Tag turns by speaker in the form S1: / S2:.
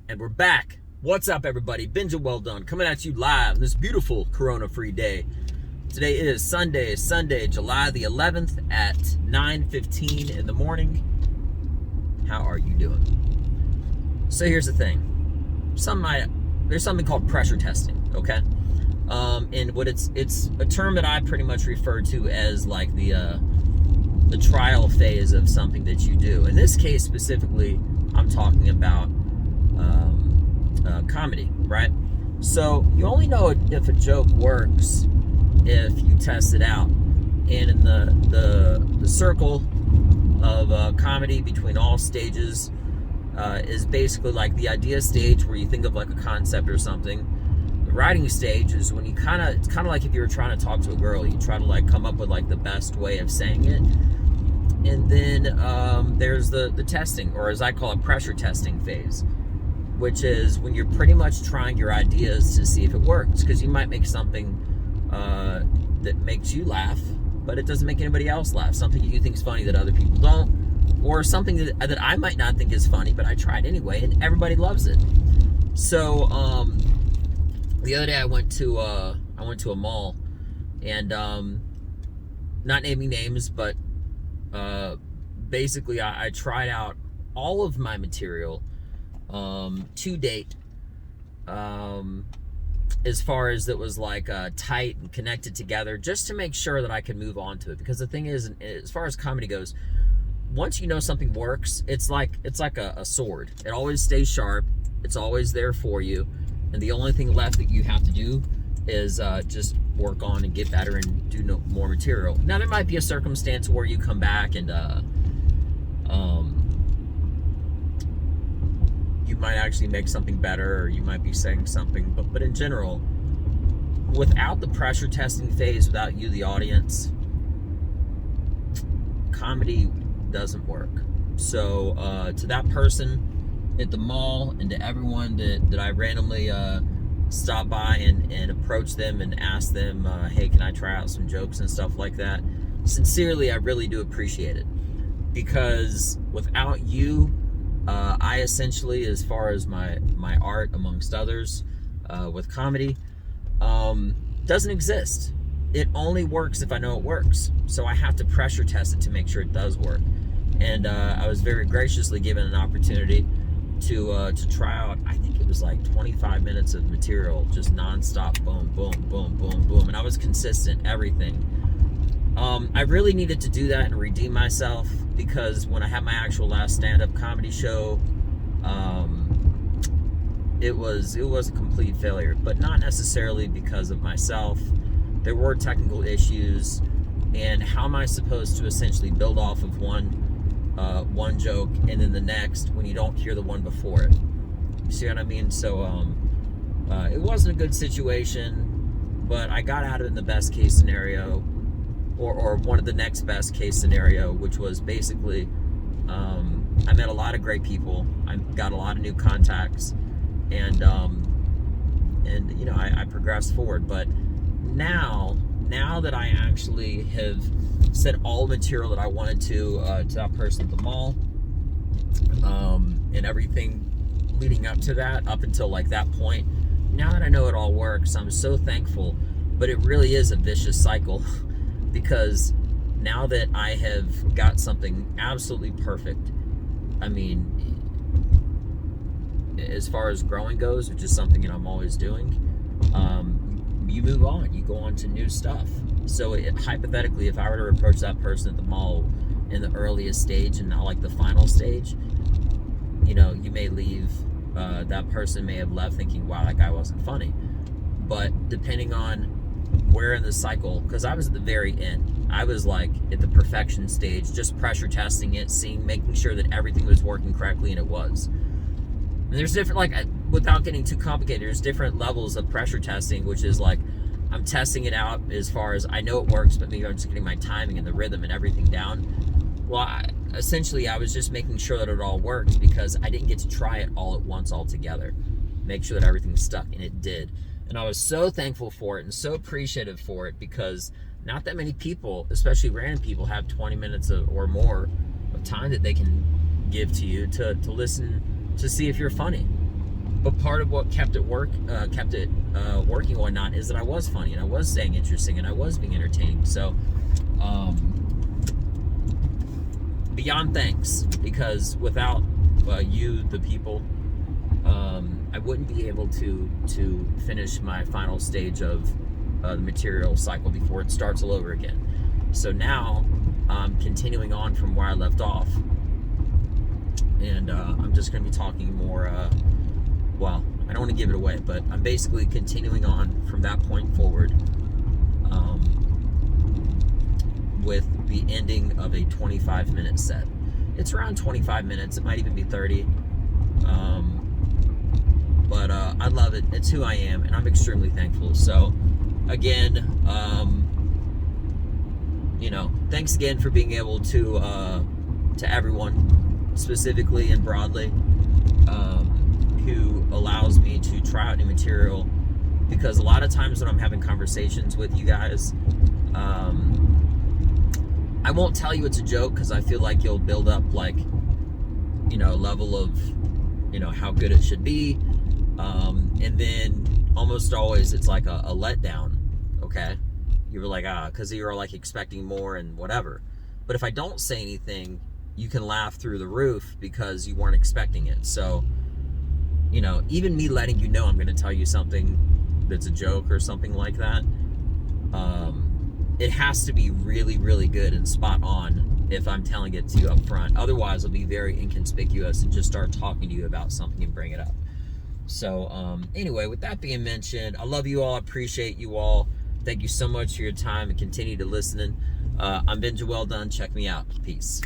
S1: And we're back. What's up, everybody? Benja Well Done coming at you live on this beautiful corona-free day. Today is Sunday, July the 11th at 9:15 in the morning. How are you doing? So here's the thing. There's something called pressure testing, okay? And what it's a term that I pretty much refer to as like the trial phase of something that you do. In this case specifically, I'm talking about comedy, right? So you only know if a joke works if you test it out. And in the circle of comedy between all stages is basically like the idea stage, where you think of like a concept or something. The writing stage is when it's kind of like if you were trying to talk to a girl, you try to like come up with like the best way of saying it. And then there's the testing, or as I call it, pressure testing phase, which is when you're pretty much trying your ideas to see if it works, because you might make something that makes you laugh, but it doesn't make anybody else laugh. Something you think is funny that other people don't, or something that I might not think is funny, but I tried anyway, and everybody loves it. So the other day I went to a mall, and not naming names, but basically I tried out all of my material to date, as far as it was like tight and connected together, just to make sure that I could move on to it. Because the thing is, as far as comedy goes, once you know something works, it's like a sword. It always stays sharp. It's always there for you, and the only thing left that you have to do is just work on and get better and do more material. Now there might be a circumstance where you come back and you might actually make something better, or you might be saying something, but in general, without the pressure testing phase, without you, the audience, comedy doesn't work. So to that person at the mall, and to everyone that I randomly stop by and approach them and ask them, hey, can I try out some jokes and stuff like that? Sincerely, I really do appreciate it, because without you, I essentially, as far as my art amongst others with comedy, doesn't exist. It only works if I know it works. So I have to pressure test it to make sure it does work. And I was very graciously given an opportunity to try out, I think it was like 25 minutes of material, just nonstop, boom, boom, boom, boom, boom. And I was consistent, everything. I really needed to do that and redeem myself, because when I had my actual last stand-up comedy show, it was a complete failure, but not necessarily because of myself. There were technical issues, and how am I supposed to essentially build off of one joke and then the next when you don't hear the one before it? You see what I mean? So it wasn't a good situation, but I got out of it in the best case scenario, or one of the next best case scenario, which was basically I met a lot of great people. I got a lot of new contacts, and you know, I progressed forward. But now that I actually have said all the material that I wanted to that person at the mall, and everything leading up to that, up until like that point, now that I know it all works, I'm so thankful. But it really is a vicious cycle, because now that I have got something absolutely perfect, I mean, as far as growing goes, which is something that I'm always doing, you move on, you go on to new stuff. So hypothetically, if I were to approach that person at the mall in the earliest stage and not like the final stage, you know, you may leave, that person may have left thinking, wow, that guy wasn't funny. But depending on where in the cycle, because I was at the very end, I was like at the perfection stage, just pressure testing it, making sure that everything was working correctly, and it was. And there's different, like, without getting too complicated, there's different levels of pressure testing, which is like, I'm testing it out as far as I know it works, but maybe I'm just getting my timing and the rhythm and everything down. Well, essentially, I was just making sure that it all worked, because I didn't get to try it all at once all together. Make sure that everything stuck, and it did. And I was so thankful for it and so appreciative for it, because not that many people, especially random people, have 20 minutes or more of time that they can give to you to listen, to see if you're funny. But part of what kept it working and whatnot is that I was funny and I was saying interesting and I was being entertaining. So, beyond thanks, because without you, the people, I wouldn't be able to finish my final stage of the material cycle before it starts all over again. So now I'm continuing on from where I left off, and I'm just going to be talking more. Well, I don't want to give it away, but I'm basically continuing on from that point forward, with the ending of a 25-minute set. It's around 25 minutes. It might even be 30. But I love it. It's who I am, and I'm extremely thankful. So, again, thanks again for being able to everyone, specifically and broadly, who allows me to try out new material. Because a lot of times when I'm having conversations with you guys, I won't tell you it's a joke because I feel like you'll build up a level of, how good it should be. And then almost always it's like a letdown, okay? You were like, because you're like expecting more and whatever. But if I don't say anything, you can laugh through the roof because you weren't expecting it. So, even me letting you know I'm going to tell you something that's a joke or something like that, it has to be really, really good and spot on if I'm telling it to you up front. Otherwise, I'll be very inconspicuous and just start talking to you about something and bring it up. So, anyway, with that being mentioned, I love you all. I appreciate you all. Thank you so much for your time and continue to listening. I'm Ben Joel Dunn. Check me out. Peace.